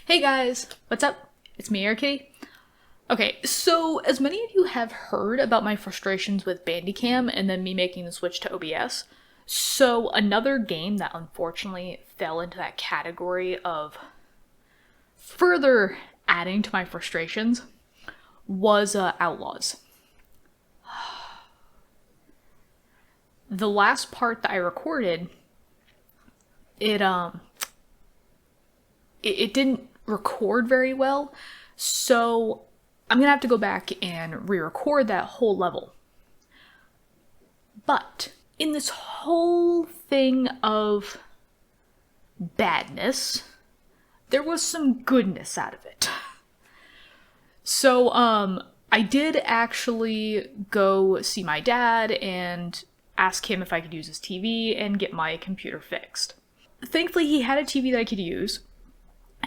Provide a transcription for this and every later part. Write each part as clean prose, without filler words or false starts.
Hey guys, what's up? It's me, Kitty. Okay, so as many of you have heard about my frustrations with Bandicam and then me making the switch to OBS, so another game that unfortunately fell into that category of further adding to my frustrations was Outlaws. The last part that I recorded, it didn't record very well, so I'm gonna have to go back and re-record that whole level. But in this whole thing of badness, there was some goodness out of it. So, I did actually go see my dad and ask him if I could use his TV and get my computer fixed. Thankfully, he had a TV that I could use,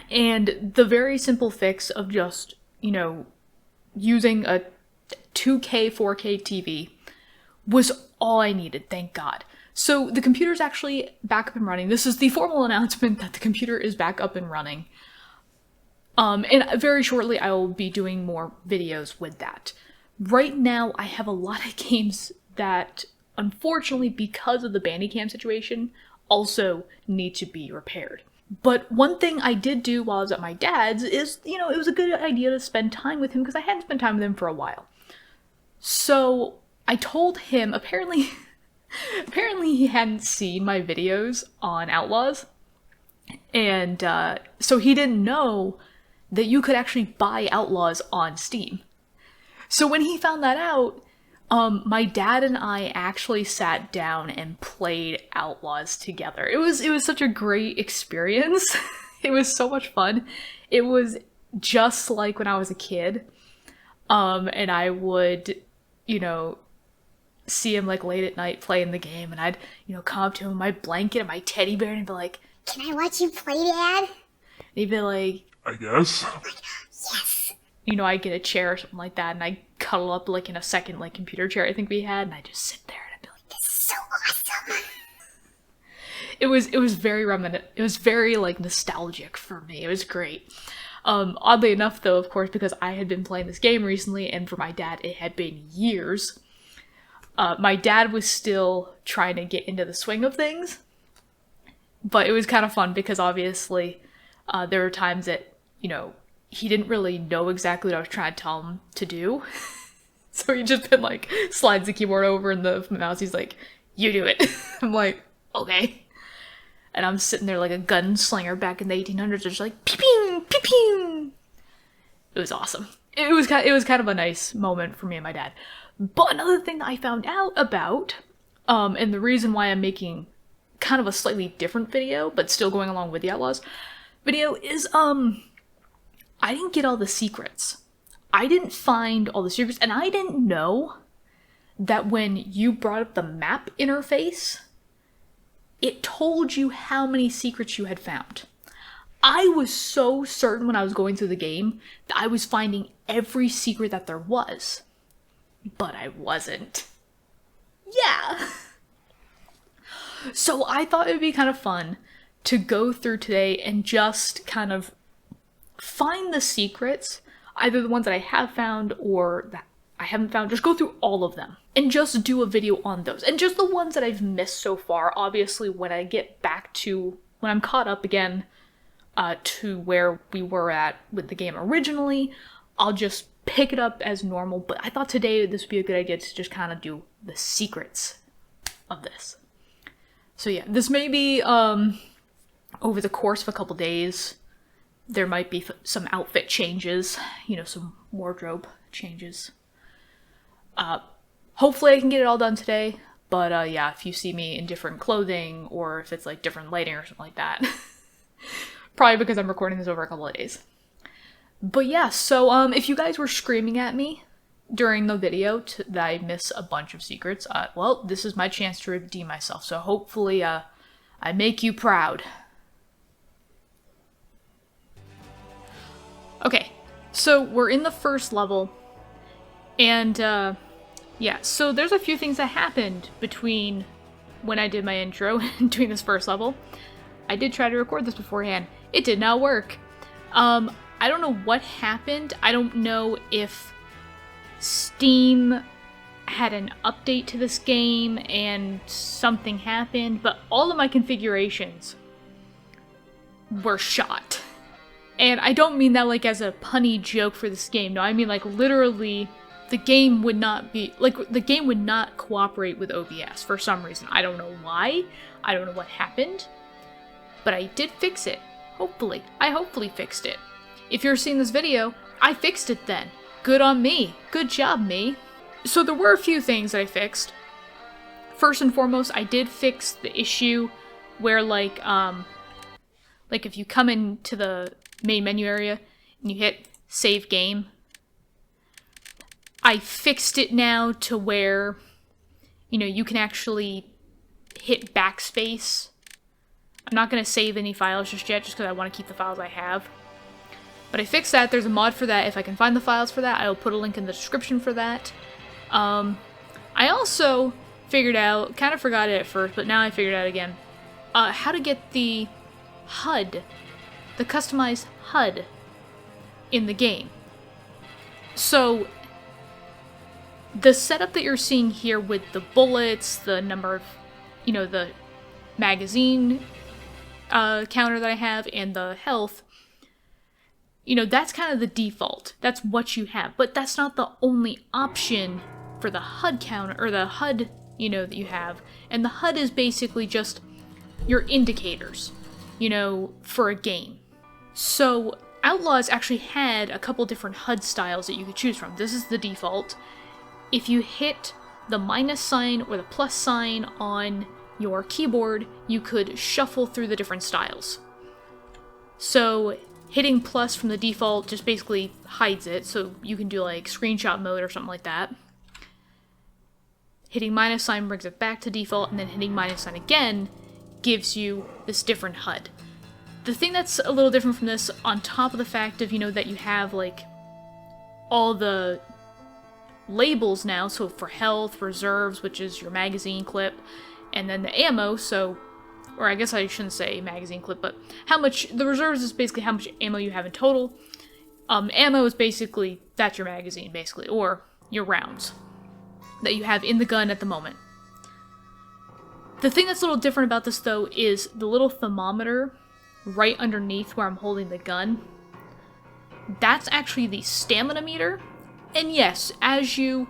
and the very simple fix of just, using a 2K, 4K TV was all I needed, thank God. So the computer's actually back up and running. This is the formal announcement that the computer is back up and running. And very shortly I will be doing more videos with that. Right now I have a lot of games that, unfortunately, because of the Bandicam situation, also need to be repaired. But one thing I did do while I was at my dad's is, it was a good idea to spend time with him because I hadn't spent time with him for a while. So I told him, apparently he hadn't seen my videos on Outlaws, and so he didn't know that you could actually buy Outlaws on Steam. So when he found that out, my dad and I actually sat down and played Outlaws together. It was such a great experience. It was so much fun. It was just like when I was a kid. And I would, see him like late at night playing the game, and I'd, come up to him with my blanket and my teddy bear and be like, "Can I watch you play, Dad?" And he'd be like, "I guess." Yes. I'd get a chair or something like that, and I'd cuddle up like in a second like computer chair I think we had, and I'd just sit there and I'd be like, "This is so awesome." It was very reminiscent. It was very like nostalgic for me. It was great. Oddly enough, though, of course, because I had been playing this game recently, and for my dad it had been years. My dad was still trying to get into the swing of things, but it was kind of fun because obviously there were times that, he didn't really know exactly what I was trying to tell him to do. So he just been like, slides the keyboard over and the mouse, he's like, "You do it." I'm like, okay. And I'm sitting there like a gunslinger back in the 1800s, just like, pew-pew, pew-pew. It was awesome. It was kind of a nice moment for me and my dad. But another thing that I found out about, and the reason why I'm making kind of a slightly different video, but still going along with the Outlaws video, is, I didn't get all the secrets. I didn't find all the secrets, and I didn't know that when you brought up the map interface, it told you how many secrets you had found. I was so certain when I was going through the game that I was finding every secret that there was. But I wasn't. Yeah. So I thought it would be kind of fun to go through today and just kind of find the secrets, either the ones that I have found or that I haven't found, just go through all of them and just do a video on those. And just the ones that I've missed so far, obviously when I get back to, when I'm caught up again to where we were at with the game originally, I'll just pick it up as normal. But I thought today this would be a good idea to just kind of do the secrets of this. So yeah, this may be over the course of a couple days. There might be some outfit changes, some wardrobe changes. Hopefully I can get it all done today, but yeah, if you see me in different clothing, or if it's like different lighting or something like that, probably because I'm recording this over a couple of days. But yeah, so if you guys were screaming at me during the video that I miss a bunch of secrets, well, this is my chance to redeem myself, so hopefully I make you proud. Okay, so we're in the first level, and yeah, so there's a few things that happened between when I did my intro and doing this first level. I did try to record this beforehand. It did not work. I don't know what happened. I don't know if Steam had an update to this game and something happened, but all of my configurations were shot. And I don't mean that like as a punny joke for this game. No, I mean like literally the game would not cooperate with OBS for some reason. I don't know why. I don't know what happened. But I did fix it. Hopefully. I hopefully fixed it. If you're seeing this video, I fixed it then. Good on me. Good job, me. So there were a few things that I fixed. First and foremost, I did fix the issue where like if you come into the main menu area and you hit save game, I fixed it now to where, you know, you can actually hit backspace. I'm not going to save any files just yet, just because I want to keep the files I have. But I fixed that. There's a mod for that. If I can find the files for that, I will put a link in the description for that. I also figured out, kind of forgot it at first, but now I figured out again, how to get the HUD, the customized HUD in the game. So, the setup that you're seeing here with the bullets, the number of, you know, the magazine counter that I have, and the health, you know, that's kind of the default. That's what you have. But that's not the only option for the HUD counter, or the HUD, you know, that you have. And the HUD is basically just your indicators, you know, for a game. So, Outlaws actually had a couple different HUD styles that you could choose from. This is the default. If you hit the minus sign or the plus sign on your keyboard, you could shuffle through the different styles. So, hitting plus from the default just basically hides it, so you can do like screenshot mode or something like that. Hitting minus sign brings it back to default, and then hitting minus sign again gives you this different HUD. The thing that's a little different from this, on top of the fact of, you know, that you have like all the labels now, so for health, reserves, which is your magazine clip, and then the ammo, so, or I guess I shouldn't say magazine clip, but how much, the reserves is basically how much ammo you have in total. Ammo is basically, that's your magazine, basically, or your rounds that you have in the gun at the moment. The thing that's a little different about this, though, is the little thermometer right underneath where I'm holding the gun. That's actually the stamina meter. And yes, as you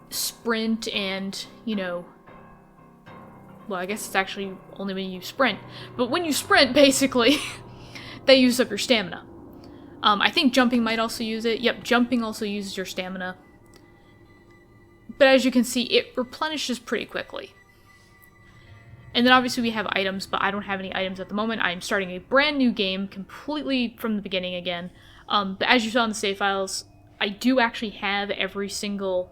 sprint and, you know, well, I guess it's actually only when you sprint, but when you sprint, basically, they use up your stamina. I think jumping might also use it. Yep, jumping also uses your stamina. But as you can see, it replenishes pretty quickly. And then obviously we have items, but I don't have any items at the moment. I'm starting a brand new game, completely from the beginning again. But as you saw in the save files, I do actually have every single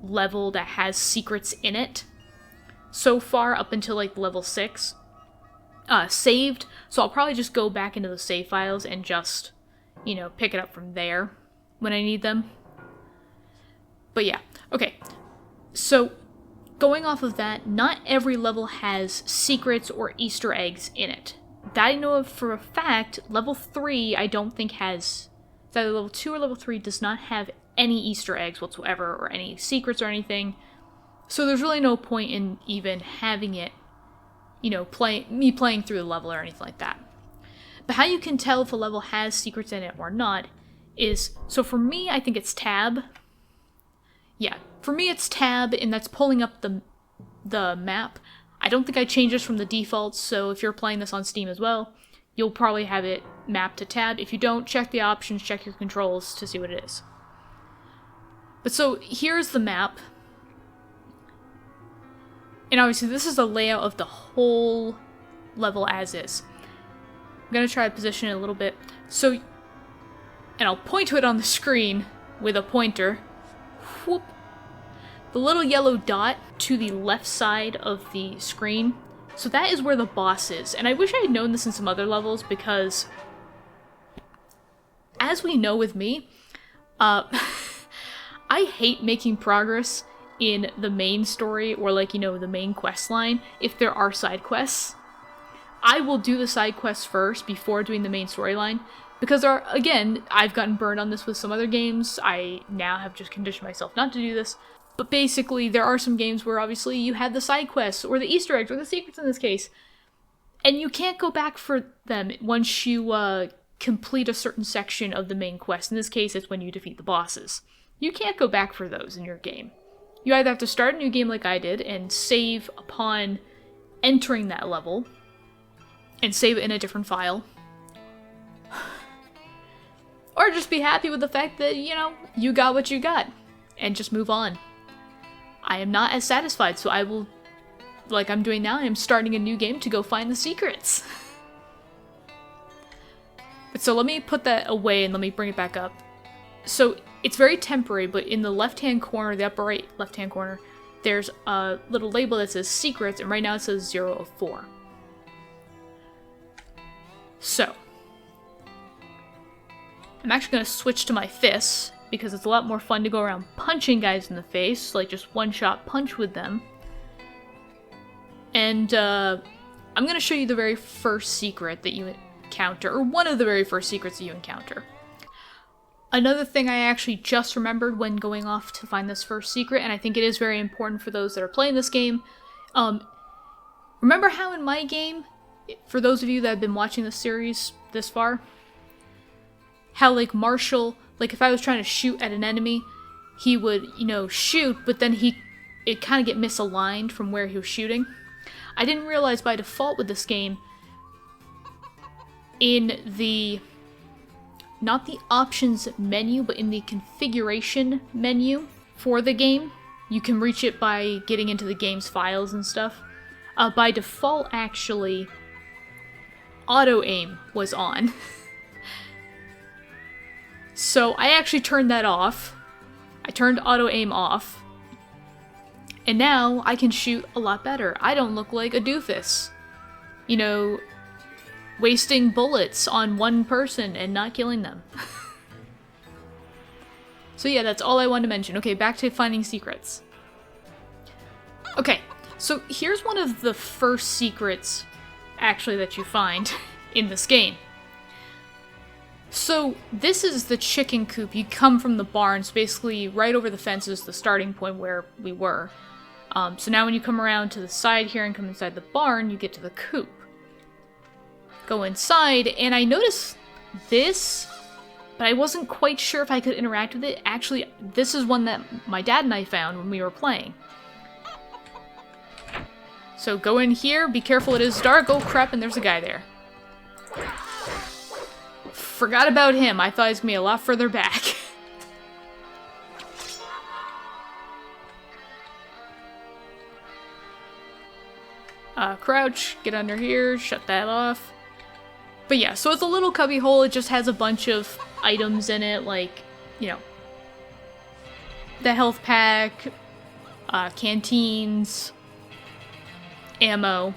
level that has secrets in it so far, up until like level 6 saved. So I'll probably just go back into the save files and just, you know, pick it up from there when I need them. But yeah, okay. So going off of that, not every level has secrets or Easter eggs in it. That I know of for a fact. Level 3 I don't think has, it's either level 2 or level 3 does not have any Easter eggs whatsoever, or any secrets or anything. So there's really no point in even having it, you know, me playing through the level or anything like that. But how you can tell if a level has secrets in it or not is, so for me, I think it's tab. Yeah, for me it's tab, and that's pulling up the map. I don't think I changed this from the defaults, so if you're playing this on Steam as well, you'll probably have it mapped to tab. If you don't, check the options, check your controls to see what it is. But so, here's the map. And obviously this is the layout of the whole level as is. I'm going to try to position it a little bit. So, and I'll point to it on the screen with a pointer. Whoop. The little yellow dot to the left side of the screen. So that is where the boss is. And I wish I had known this in some other levels, because as we know with me, I hate making progress in the main story, or like, you know, the main quest line, if there are side quests. I will do the side quests first before doing the main storyline. Because, again, I've gotten burned on this with some other games. I now have just conditioned myself not to do this. But basically, there are some games where obviously you have the side quests, or the Easter eggs, or the secrets in this case. And you can't go back for them once you complete a certain section of the main quest. In this case, it's when you defeat the bosses. You can't go back for those in your game. You either have to start a new game like I did, and save upon entering that level, and save it in a different file. Or just be happy with the fact that, you know, you got what you got, and just move on. I am not as satisfied, so I will, like I'm doing now, I am starting a new game to go find the secrets. But so let me put that away and let me bring it back up. So it's very temporary, but in the left-hand corner, the upper right left-hand corner, there's a little label that says secrets, and right now it says 0 of 4. So I'm actually going to switch to my fists, because it's a lot more fun to go around punching guys in the face, like just one-shot punch with them. And I'm going to show you the very first secret that you encounter, or one of the very first secrets that you encounter. Another thing I actually just remembered when going off to find this first secret, and I think it is very important for those that are playing this game, remember how in my game, for those of you that have been watching this series this far, how, like, Marshall, like, if I was trying to shoot at an enemy, he would, you know, shoot, but then it kind of get misaligned from where he was shooting. I didn't realize by default with this game, in the, not the options menu, but in the configuration menu for the game, you can reach it by getting into the game's files and stuff. By default, actually, auto-aim was on. So I actually turned that off. I turned auto-aim off. And now I can shoot a lot better. I don't look like a doofus. You know, wasting bullets on one person and not killing them. So yeah, that's all I wanted to mention. Okay, back to finding secrets. Okay, so here's one of the first secrets, actually, that you find in this game. So, this is the chicken coop. You come from the barn, so basically right over the fence is the starting point where we were. So now when you come around to the side here and come inside the barn, you get to the coop. Go inside, and I noticed this, but I wasn't quite sure if I could interact with it. Actually, this is one that my dad and I found when we were playing. So go in here, be careful, it is dark. Oh crap, and there's a guy there. Forgot about him. I thought he was gonna be a lot further back. Crouch, get under here, shut that off. But yeah, so it's a little cubby hole. It just has a bunch of items in it, like, you know, the health pack, canteens, ammo.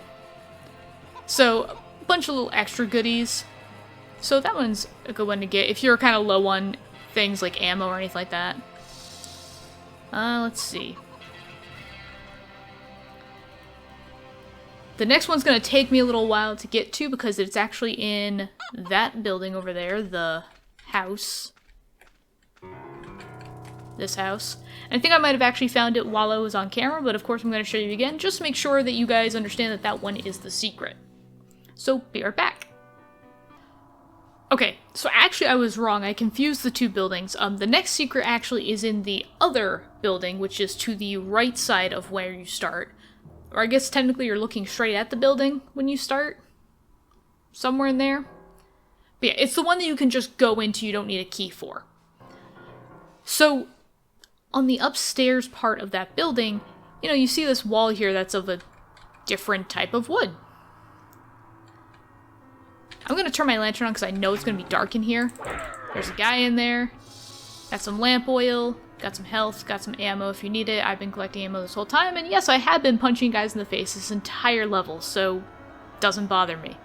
So, a bunch of little extra goodies. So that one's a good one to get if you're kind of low on things like ammo or anything like that. Let's see. The next one's going to take me a little while to get to because it's actually in that building over there, the house. This house. And I think I might have actually found it while I was on camera, but of course I'm going to show you again, just to make sure that you guys understand that that one is the secret. So, be right back. Okay, so actually I was wrong. I confused the two buildings. The next secret actually is in the other building, which is to the right side of where you start. Or I guess technically you're looking straight at the building when you start. Somewhere in there. But yeah, it's the one that you can just go into, you don't need a key for. So, on the upstairs part of that building, you know, you see this wall here that's of a different type of wood. I'm gonna turn my lantern on because I know it's gonna be dark in here. There's a guy in there. Got some lamp oil. Got some health. Got some ammo if you need it. I've been collecting ammo this whole time. And yes, I have been punching guys in the face this entire level, so it doesn't bother me.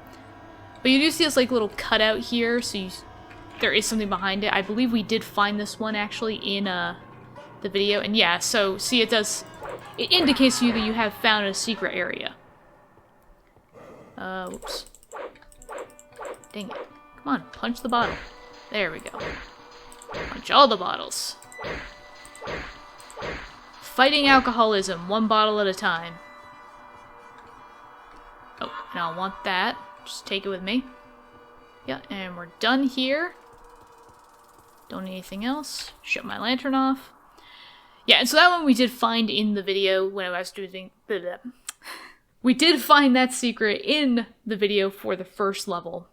But you do see this like little cutout here, so there is something behind it. I believe we did find this one actually in the video. And yeah, so see it indicates to you that you have found a secret area. Whoops. Dang it. Come on, punch the bottle. There we go. Punch all the bottles. Fighting alcoholism, one bottle at a time. Oh, and I want that. Just take it with me. Yeah, and we're done here. Don't need anything else. Shut my lantern off. Yeah, and so that one we did find in the video when I was doing... We did find that secret in the video for the first level.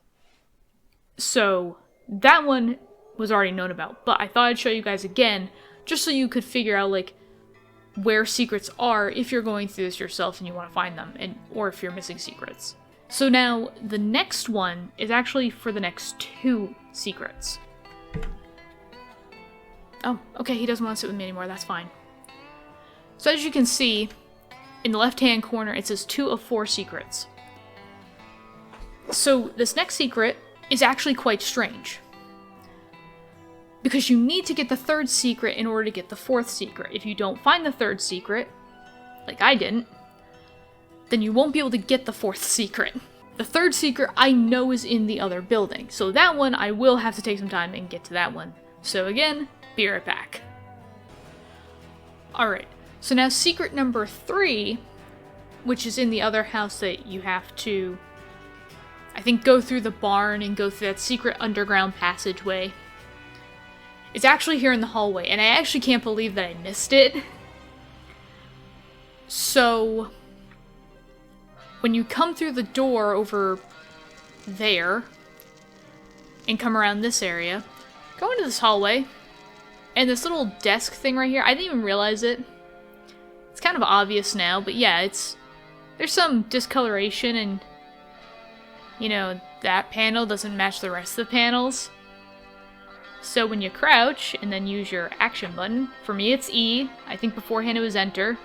So, that one was already known about. But I thought I'd show you guys again, just so you could figure out, like, where secrets are if you're going through this yourself and you want to find them, or if you're missing secrets. So now, the next one is actually for the next 2 secrets. Oh, okay, he doesn't want to sit with me anymore, that's fine. So as you can see, in the left-hand corner, it says 2 of 4 secrets. So this next secret is actually quite strange. Because you need to get the 3rd secret in order to get the 4th secret. If you don't find the 3rd secret, like I didn't, then you won't be able to get the 4th secret. The 3rd secret I know is in the other building, so that one I will have to take some time and get to that one. So again, be right back. Alright, so now secret number 3, which is in the other house that you have to, I think, go through the barn and go through that secret underground passageway. It's actually here in the hallway, and I actually can't believe that I missed it. So, when you come through the door over there, and come around this area, go into this hallway, and this little desk thing right here, I didn't even realize it. It's kind of obvious now, but yeah, there's some discoloration, and, you know, that panel doesn't match the rest of the panels. So when you crouch, and then use your action button, for me it's E, I think beforehand it was enter.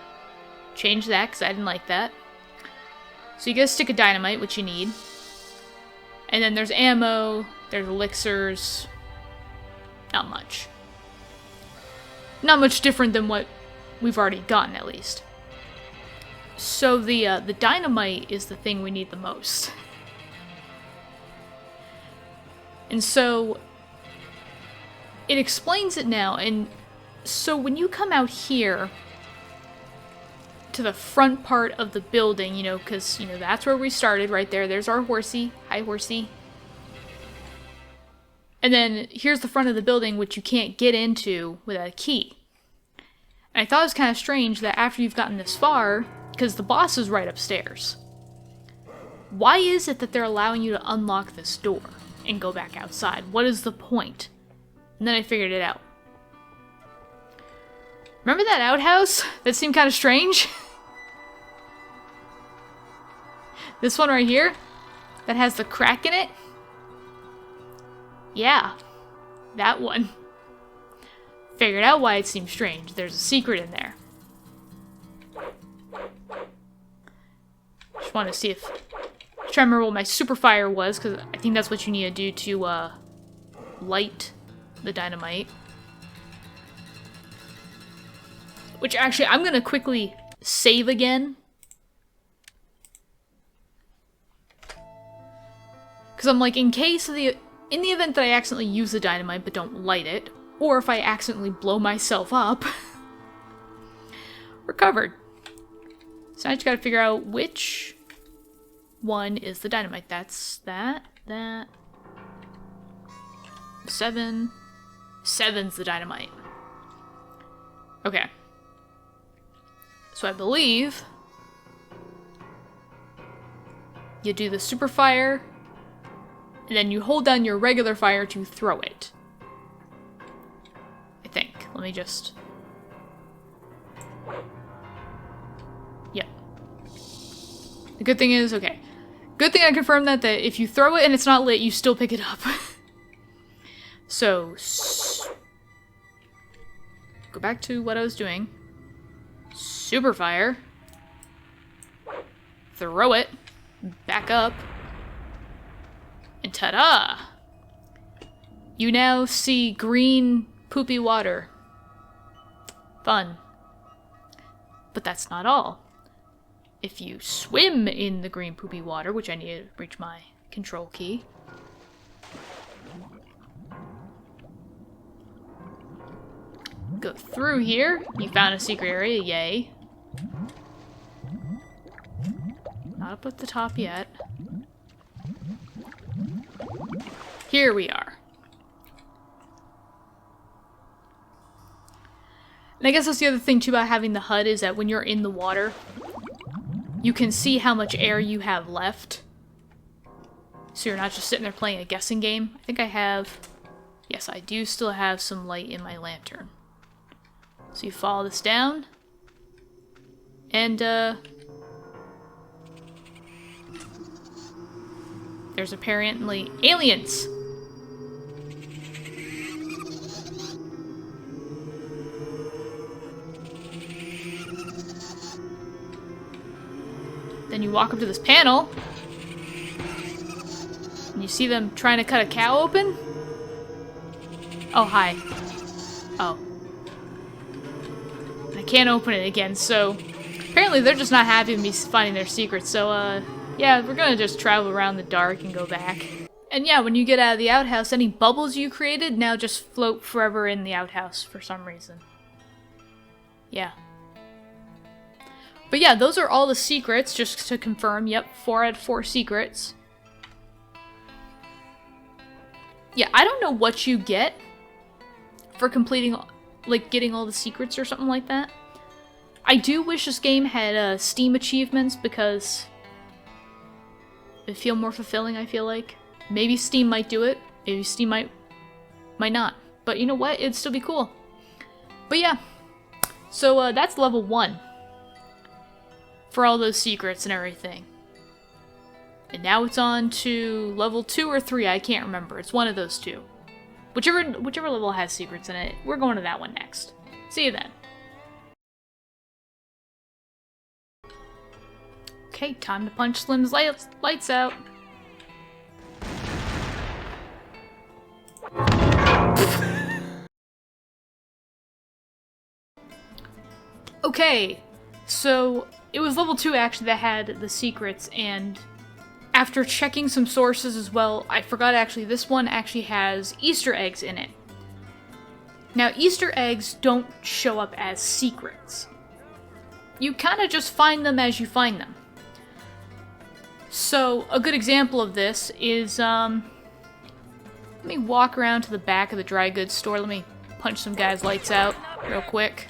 Change that, because I didn't like that. So you get a stick of dynamite, which you need. And then there's ammo, there's elixirs, not much. Not much different than what we've already gotten, at least. So the dynamite is the thing we need the most. And so it explains it now, and so when you come out here to the front part of the building, you know, because, you know, that's where we started, right there. There's our horsey. Hi, horsey. And then here's the front of the building, which you can't get into without a key. And I thought it was kind of strange that after you've gotten this far, because the boss is right upstairs, why is it that they're allowing you to unlock this door and go back outside? What is the point? And then I figured it out. Remember that outhouse? That seemed kind of strange? This one right here? That has the crack in it? Yeah. That one. Figured out why it seemed strange. There's a secret in there. Just wanted to see if... try to remember what my super fire was, because I think that's what you need to do to, light the dynamite. Which actually, I'm gonna quickly save again. Because I'm like, in the event that I accidentally use the dynamite but don't light it, or if I accidentally blow myself up, we're covered. So I just gotta figure out which one is the dynamite. That's that. 7. 7's the dynamite. Okay. So I believe you do the super fire, and then you hold down your regular fire to throw it. I think. Let me just... Yep. The good thing is, okay. Good thing I confirmed that if you throw it and it's not lit, you still pick it up. So, go back to what I was doing. Super fire. Throw it. Back up. And ta-da! You now see green, poopy water. Fun. But that's not all. if you swim in the green poopy water, which I need to reach my control key. Go through here. You found a secret area, yay. Not up at the top yet. Here we are. And I guess that's the other thing too about having the HUD is that when you're in the water, you can see how much air you have left. So you're not just sitting there playing a guessing game. I think I have... Yes, I do still have some light in my lantern. So you follow this down. And, there's apparently aliens! Then you walk up to this panel, and you see them trying to cut a cow open? Oh, hi. Oh. I can't open it again, so... Apparently they're just not happy with me finding their secrets, so, yeah, we're gonna just travel around the dark and go back. And yeah, when you get out of the outhouse, any bubbles you created now just float forever in the outhouse for some reason. Yeah. But yeah, those are all the secrets, just to confirm. Yep, 4 out of 4 secrets. Yeah, I don't know what you get for completing, like, getting all the secrets or something like that. I do wish this game had Steam achievements because it'd feel more fulfilling, I feel like. Maybe Steam might do it. Maybe Steam might not. But you know what? It'd still be cool. But yeah. So that's level 1. For all those secrets and everything. And now it's on to level 2 or 3, I can't remember. It's one of those two. Whichever level has secrets in it, we're going to that one next. See you then. Okay, time to punch Slim's lights out. Okay, so it was level 2 actually that had the secrets, and after checking some sources as well, I forgot actually this one actually has Easter eggs in it. Now, Easter eggs don't show up as secrets. You kind of just find them as you find them. So, a good example of this is, let me walk around to the back of the dry goods store. Let me punch some guys' lights out real quick.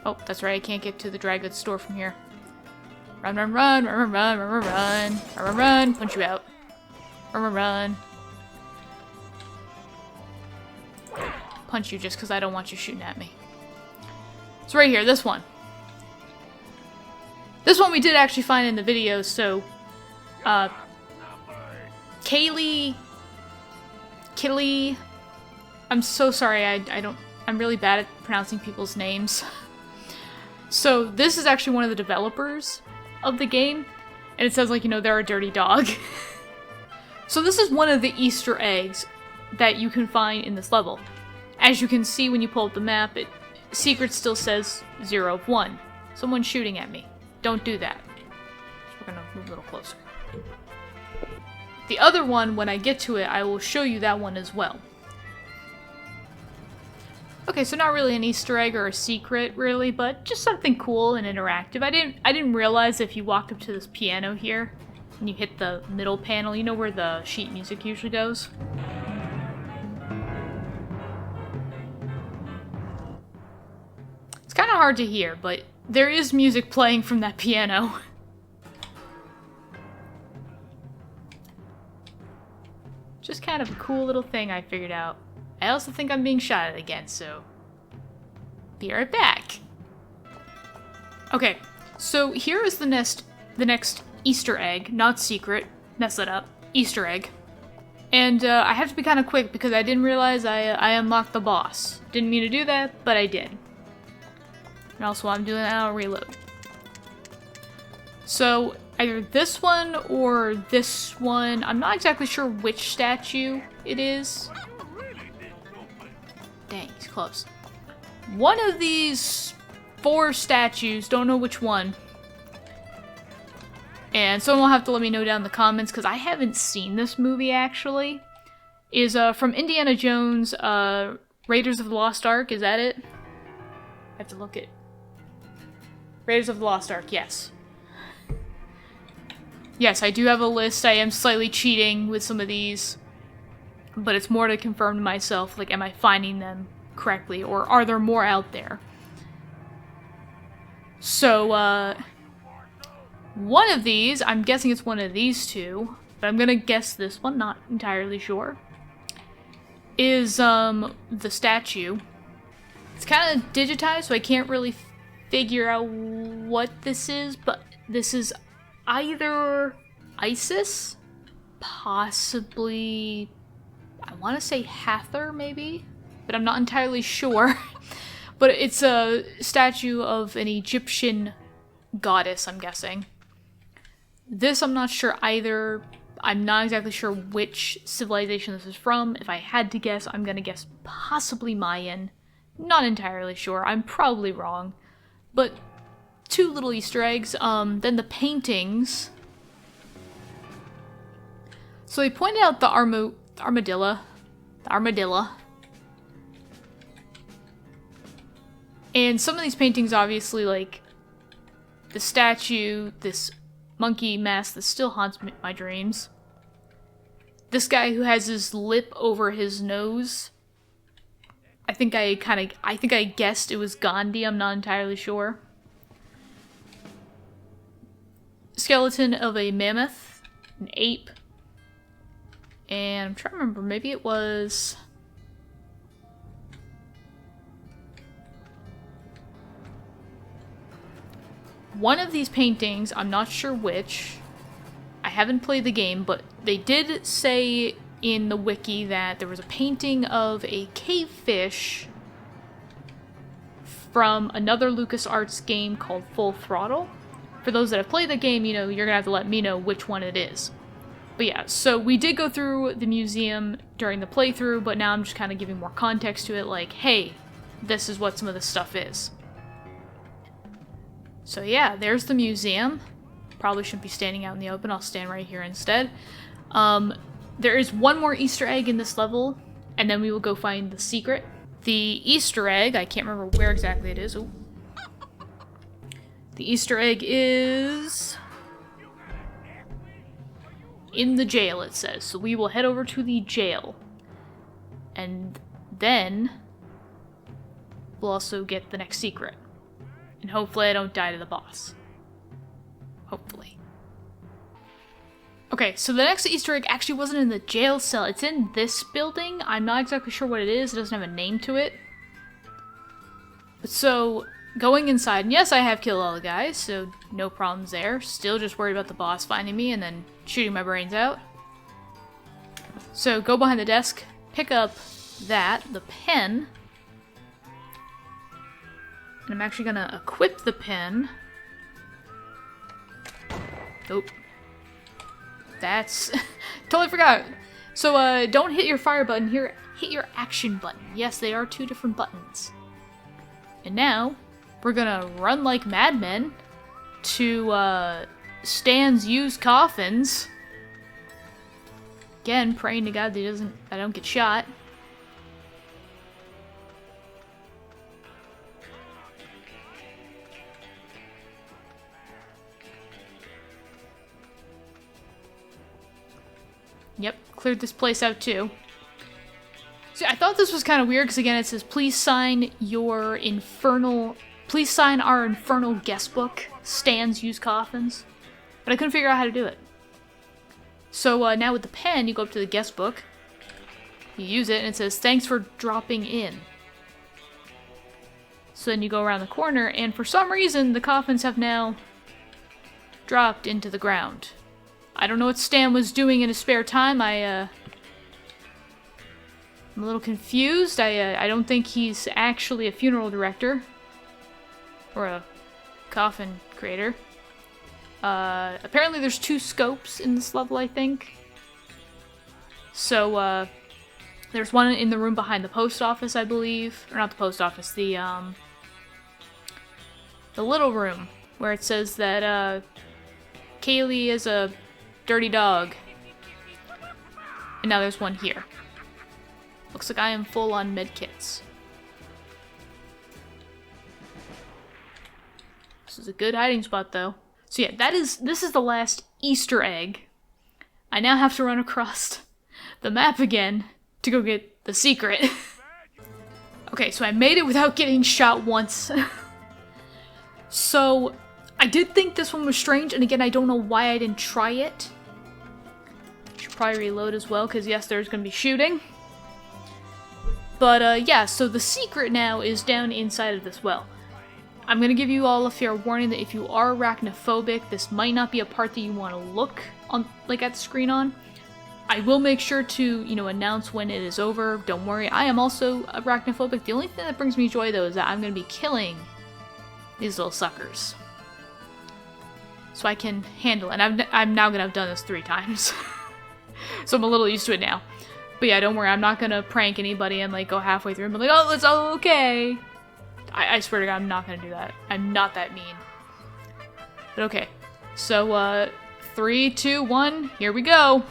Oh, that's right, I can't get to the dry goods store from here. Run, run, run, run, run, run, run, run, run, run, run, punch you out. Run, run, run. Punch you just because I don't want you shooting at me. It's right here, this one. This one we did actually find in the video, so... Kaylee... I'm so sorry, I'm really bad at pronouncing people's names. So, this is actually one of the developers of the game, and it says, like, you know, they're a dirty dog. So this is one of the Easter eggs that you can find in this level. As you can see when you pull up the map, secret still says 0 of 1. Someone's shooting at me. Don't do that. We're gonna move a little closer. The other one, when I get to it, I will show you that one as well. Okay, so not really an Easter egg or a secret, really, but just something cool and interactive. I didn't realize if you walked up to this piano here, and you hit the middle panel, you know where the sheet music usually goes? It's kind of hard to hear, but there is music playing from that piano. Just kind of a cool little thing I figured out. I also think I'm being shot at again, so... be right back. Okay, so here is the next Easter egg, not secret, mess that up, Easter egg. And I have to be kind of quick because I didn't realize I unlocked the boss. Didn't mean to do that, but I did. And also while I'm doing that, I'll reload. So, either this one or this one, I'm not exactly sure which statue it is. Dang, he's close. One of these 4 statues, don't know which one, and someone will have to let me know down in the comments, because I haven't seen this movie, actually, is from Indiana Jones, Raiders of the Lost Ark. Is that it? I have to look at... Raiders of the Lost Ark, yes. Yes, I do have a list. I am slightly cheating with some of these, but it's more to confirm to myself, like, am I finding them correctly, or are there more out there? So, one of these, I'm guessing it's one of these two, but I'm gonna guess this one, not entirely sure, is, the statue. It's kind of digitized, so I can't really figure out what this is, but this is either Isis, possibly, I want to say Hathor, maybe, but I'm not entirely sure. But it's a statue of an Egyptian goddess, I'm guessing. This I'm not sure either. I'm not exactly sure which civilization this is from. If I had to guess, I'm gonna guess possibly Mayan. Not entirely sure. I'm probably wrong. But two little Easter eggs. Then the paintings. So they pointed out the armadillo. The armadillo. And some of these paintings, obviously, like the statue, this monkey mask that still haunts my dreams. This guy who has his lip over his nose. I think I guessed it was Gandhi, I'm not entirely sure. Skeleton of a mammoth, an ape. And I'm trying to remember, maybe it was... one of these paintings, I'm not sure which. I haven't played the game, but they did say in the wiki that there was a painting of a cave fish from another LucasArts game called Full Throttle. For those that have played the game, you know, you're gonna have to let me know which one it is. But yeah, so we did go through the museum during the playthrough, but now I'm just kind of giving more context to it, like, hey, this is what some of this stuff is. So yeah, there's the museum. Probably shouldn't be standing out in the open, I'll stand right here instead. There is one more Easter egg in this level, and then we will go find the secret. The Easter egg, I can't remember where exactly it is. Ooh. The Easter egg is... in the jail, it says. So we will head over to the jail. And then we'll also get the next secret. And hopefully I don't die to the boss. Hopefully. Okay, so the next Easter egg actually wasn't in the jail cell. It's in this building. I'm not exactly sure what it is. It doesn't have a name to it. But so, going inside, and yes, I have killed all the guys, so no problems there. Still just worried about the boss finding me and then shooting my brains out. So, go behind the desk, pick up that, the pen. And I'm actually gonna equip the pen. Nope. That's... totally forgot. So, don't hit your fire button here. Hit your action button. Yes, they are two different buttons. And now, we're gonna run like madmen to, Stan's used coffins. Again, praying to God that I don't get shot. Yep, cleared this place out too. See, I thought this was kind of weird because again it says, please sign our infernal guest book, Stan's Used Coffins. But I couldn't figure out how to do it. So now with the pen, you go up to the guest book, you use it, and it says, thanks for dropping in. So then you go around the corner, and for some reason, the coffins have now dropped into the ground. I don't know what Stan was doing in his spare time. I'm a little confused. I don't think he's actually a funeral director. Or a coffin creator. Apparently there's 2 scopes in this level, I think. So, there's one in the room behind the post office, I believe. Or not the post office, the little room. Where it says that, Kaylee is a dirty dog. And now there's one here. Looks like I am full on medkits. This is a good hiding spot, though. So yeah, this is the last Easter egg. I now have to run across the map again to go get the secret. Okay, so I made it without getting shot once. So, I did think this one was strange, and again, I don't know why I didn't try it. Should probably reload as well, because yes, there's gonna be shooting. But, yeah, so the secret now is down inside of this well. I'm gonna give you all a fair warning that if you are arachnophobic, this might not be a part that you want to look on, like, at the screen on. I will make sure to, you know, announce when it is over. Don't worry, I am also arachnophobic. The only thing that brings me joy, though, is that I'm gonna be killing these little suckers. So I can handle it. And I'm now gonna have done this 3 times. So I'm a little used to it now. But yeah, don't worry, I'm not gonna prank anybody and, like, go halfway through and be like, oh, it's all okay. I swear to God, I'm not gonna do that. I'm not that mean. But okay. So, 3, 2, 1, here we go.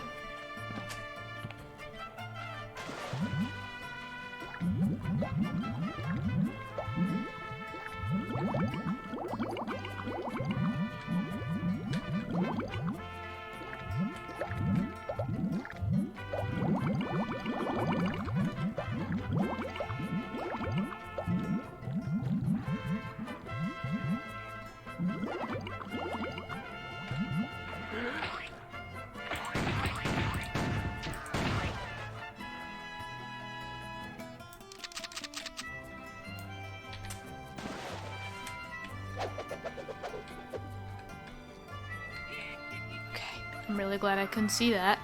I'm really glad I couldn't see that.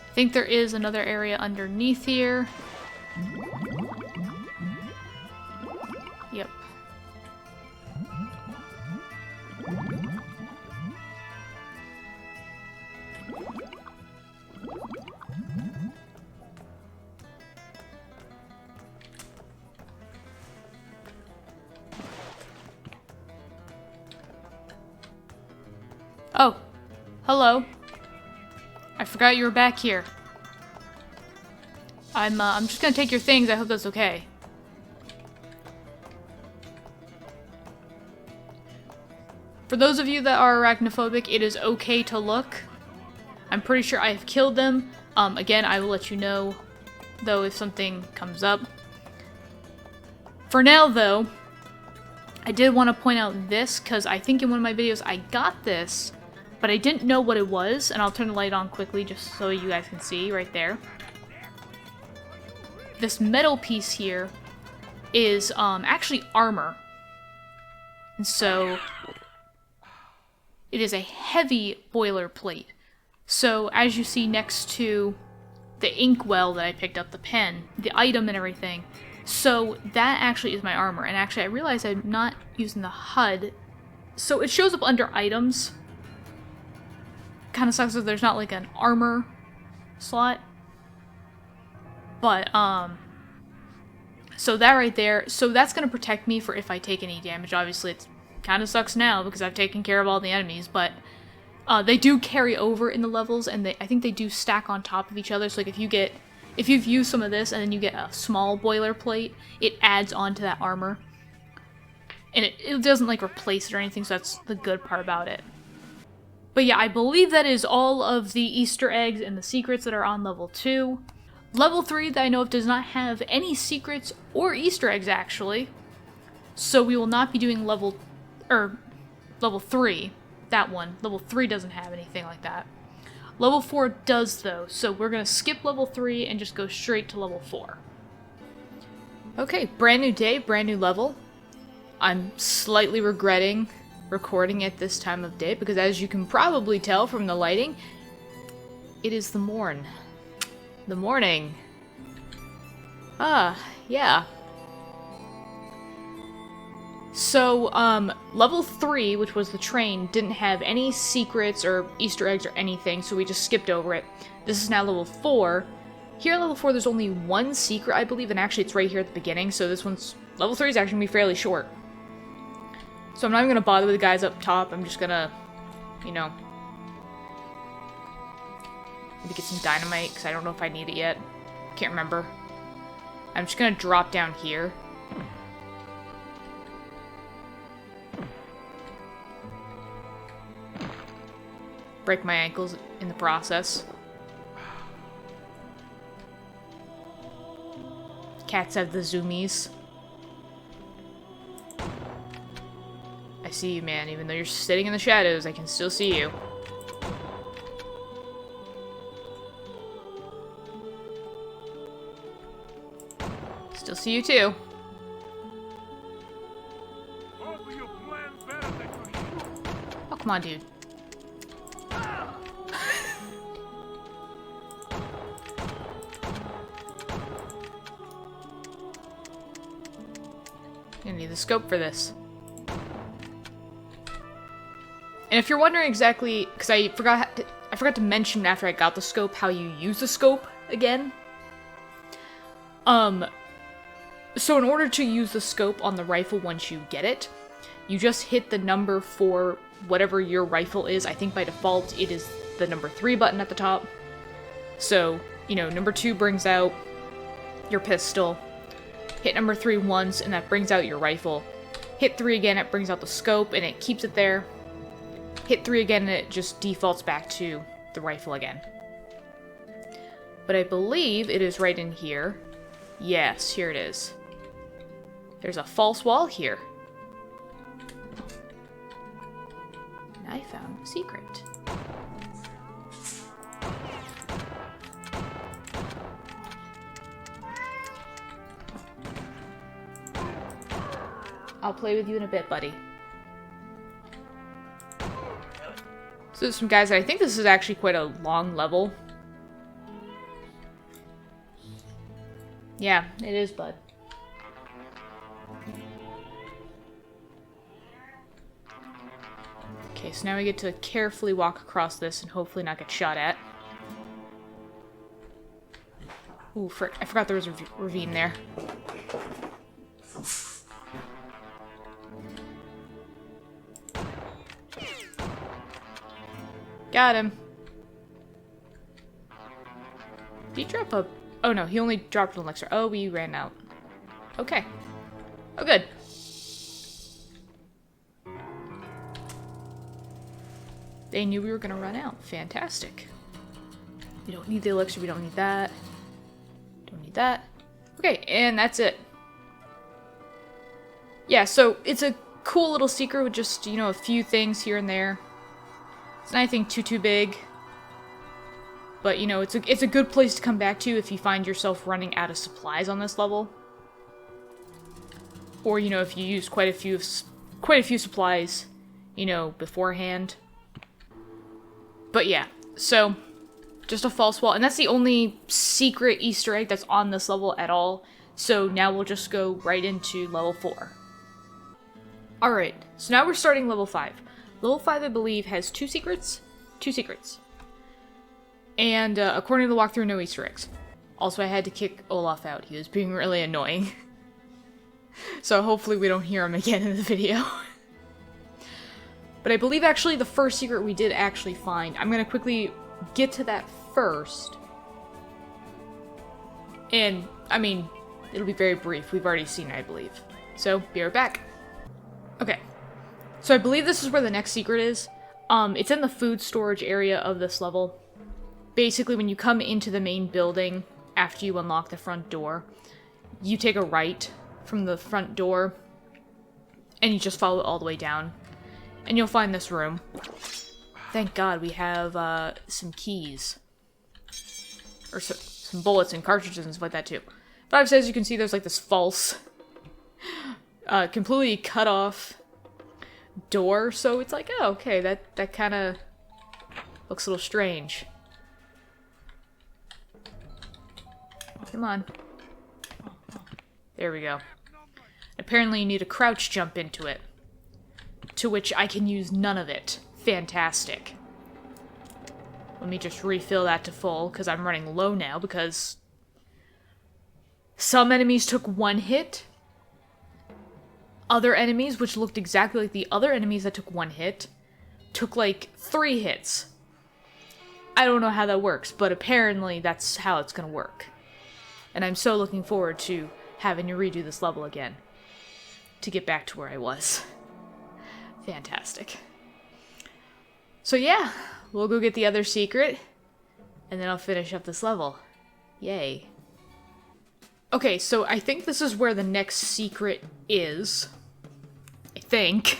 I think there is another area underneath here. Yep. Oh. Hello. I forgot you were back here. I'm just gonna take your things. I hope that's okay. For those of you that are arachnophobic, it is okay to look. I'm pretty sure I have killed them. Again, I will let you know, though, if something comes up. For now, though, I did want to point out this, because I think in one of my videos I got this, but I didn't know what it was, and I'll turn the light on quickly just so you guys can see right there. This metal piece here is actually armor. And so it is a heavy boilerplate. So as you see next to the inkwell that I picked up, the pen, the item and everything, so that actually is my armor. And actually I realized I'm not using the HUD. So it shows up under items. Kind of sucks that there's not like an armor slot, but so that right there, so that's gonna protect me for if I take any damage. Obviously it kind of sucks now because I've taken care of all the enemies, but they do carry over in the levels, and I think they do stack on top of each other. So like if you've used some of this and then you get a small boilerplate, it adds on to that armor, and it doesn't like replace it or anything. So that's the good part about it. But yeah, I believe that is all of the Easter eggs and the secrets that are on level 2. Level 3 that I know of does not have any secrets or Easter eggs, actually. So we will not be doing level 3, that one. Level 3 doesn't have anything like that. Level 4 does, though, so we're going to skip level 3 and just go straight to level 4. Okay, brand new day, brand new level. I'm slightly regretting recording at this time of day, because as you can probably tell from the lighting, it is the morn. The morning. Yeah. So, level 3, which was the train, didn't have any secrets or Easter eggs or anything, so we just skipped over it. This is now level 4. Here at level 4, there's only one secret, I believe, and actually it's right here at the beginning, so this one's... Level 3 is actually going to be fairly short. So I'm not even going to bother with the guys up top, I'm just going to you know, maybe get some dynamite, because I don't know if I need it yet. Can't remember. I'm just gonna drop down here. Break my ankles in the process. Cats have the zoomies. I see you, man. Even though you're sitting in the shadows, I can still see you. Still see you too. Oh, come on, dude. I need the scope for this. And if you're wondering exactly, because I forgot to mention after I got the scope how you use the scope again. So in order to use the scope on the rifle once you get it, you just hit the number for whatever your rifle is. I think by default it is the number 3 button at the top. So, you know, number 2 brings out your pistol. Hit number 3 once, and that brings out your rifle. Hit 3 again, it brings out the scope, and it keeps it there. Hit 3 again, and it just defaults back to the rifle again. But I believe it is right in here. Yes, here it is. There's a false wall here. And I found a secret. I'll play with you in a bit, buddy. So there's some guys, I think this is actually quite a long level. Yeah, it is, bud. Okay, so now we get to carefully walk across this and hopefully not get shot at. Ooh, frick. I forgot there was a ravine there. Got him. Did he drop a... Oh no, he only dropped an elixir. Oh, we ran out. Okay. Oh, good. They knew we were gonna run out. Fantastic. We don't need the elixir, we don't need that. Don't need that. Okay, and that's it. Yeah, so it's a cool little secret with just, you know, a few things here and there. It's not anything too big. But, you know, it's a good place to come back to if you find yourself running out of supplies on this level. Or, you know, if you use quite a few supplies, you know, beforehand. But yeah, so just a false wall. And that's the only secret Easter egg that's on this level at all. So now we'll just go right into level 4. Alright, so now we're starting level 5. Level 5, I believe, has 2 secrets? 2 secrets. And according to the walkthrough, no Easter eggs. Also, I had to kick Olaf out. He was being really annoying. So hopefully we don't hear him again in the video. But I believe actually the first secret we did actually find. I'm going to quickly get to that first. And, I mean, it'll be very brief. We've already seen it, I believe. So, be right back. Okay. So I believe this is where the next secret is. It's in the food storage area of this level. Basically, when you come into the main building, after you unlock the front door, you take a right from the front door, and you just follow it all the way down. And you'll find this room. Thank God we have some keys. Or some bullets and cartridges and stuff like that too. But obviously, as you can see, there's like this false, completely cut off door. So it's like, oh, okay, that kind of looks a little strange. Come on. There we go. Apparently you need a crouch jump into it. To which I can use none of it. Fantastic. Let me just refill that to full, because I'm running low now, because some enemies took 1 hit. Other enemies, which looked exactly like the other enemies that took 1 hit, took like 3 hits. I don't know how that works, but apparently that's how it's gonna work. And I'm so looking forward to having to redo this level again to get back to where I was. Fantastic. So yeah, we'll go get the other secret, and then I'll finish up this level. Yay. Okay, so I think this is where the next secret is. I think.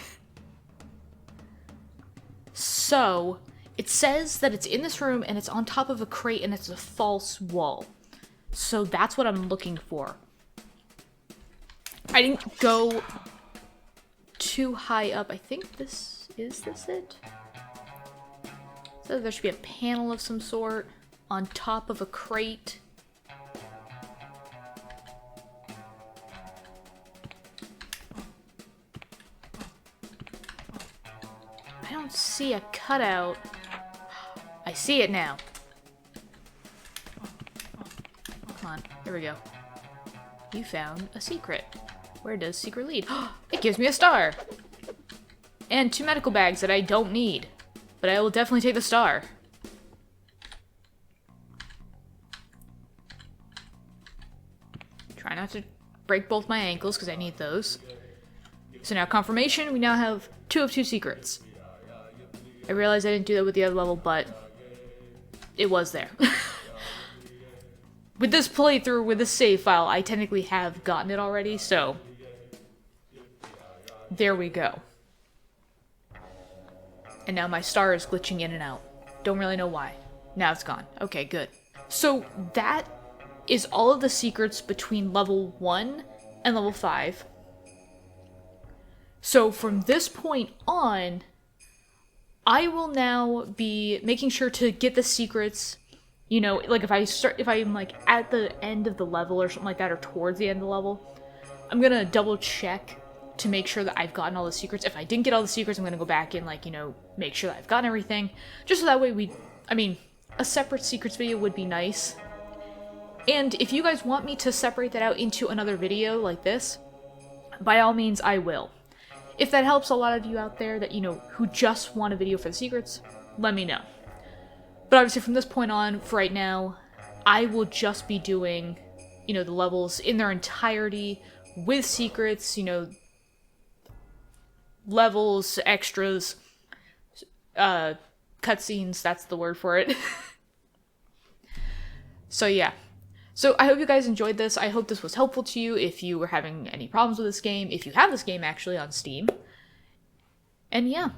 So, it says that it's in this room, and it's on top of a crate, and it's a false wall. So that's what I'm looking for. I didn't go too high up. I think this... is this it? So there should be a panel of some sort on top of a crate. I don't see a cutout. I see it now. Come on, here we go. You found a secret. Where does secret lead? It gives me a star! And 2 medical bags that I don't need. But I will definitely take the star. Try not to break both my ankles, because I need those. So now confirmation, we now have 2 of 2 secrets. I realized I didn't do that with the other level, but it was there. With this playthrough, with this save file, I technically have gotten it already, so there we go. And now my star is glitching in and out. Don't really know why. Now it's gone. Okay, good. So that is all of the secrets between level 1 and level 5. So from this point on, I will now be making sure to get the secrets, you know, like if I'm like at the end of the level or something like that, or towards the end of the level, I'm gonna double check to make sure that I've gotten all the secrets. If I didn't get all the secrets, I'm gonna go back and, like, you know, make sure that I've gotten everything. Just so that way a separate secrets video would be nice. And if you guys want me to separate that out into another video like this, by all means, I will. If that helps a lot of you out there that, you know, who just want a video for the secrets, let me know. But obviously from this point on, for right now, I will just be doing, you know, the levels in their entirety with secrets, you know, levels, extras, cutscenes, that's the word for it. So yeah. So I hope you guys enjoyed this. I hope this was helpful to you if you were having any problems with this game, if you have this game actually on Steam. And yeah,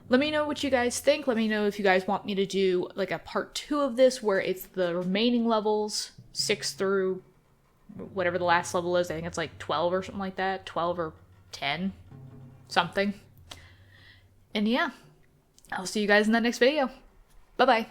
let me know what you guys think. Let me know if you guys want me to do like a part 2 of this where it's the remaining levels, 6 through whatever the last level is. I think it's like 12 or something like that, 12 or 10, something. And yeah, I'll see you guys in the next video. Bye-bye.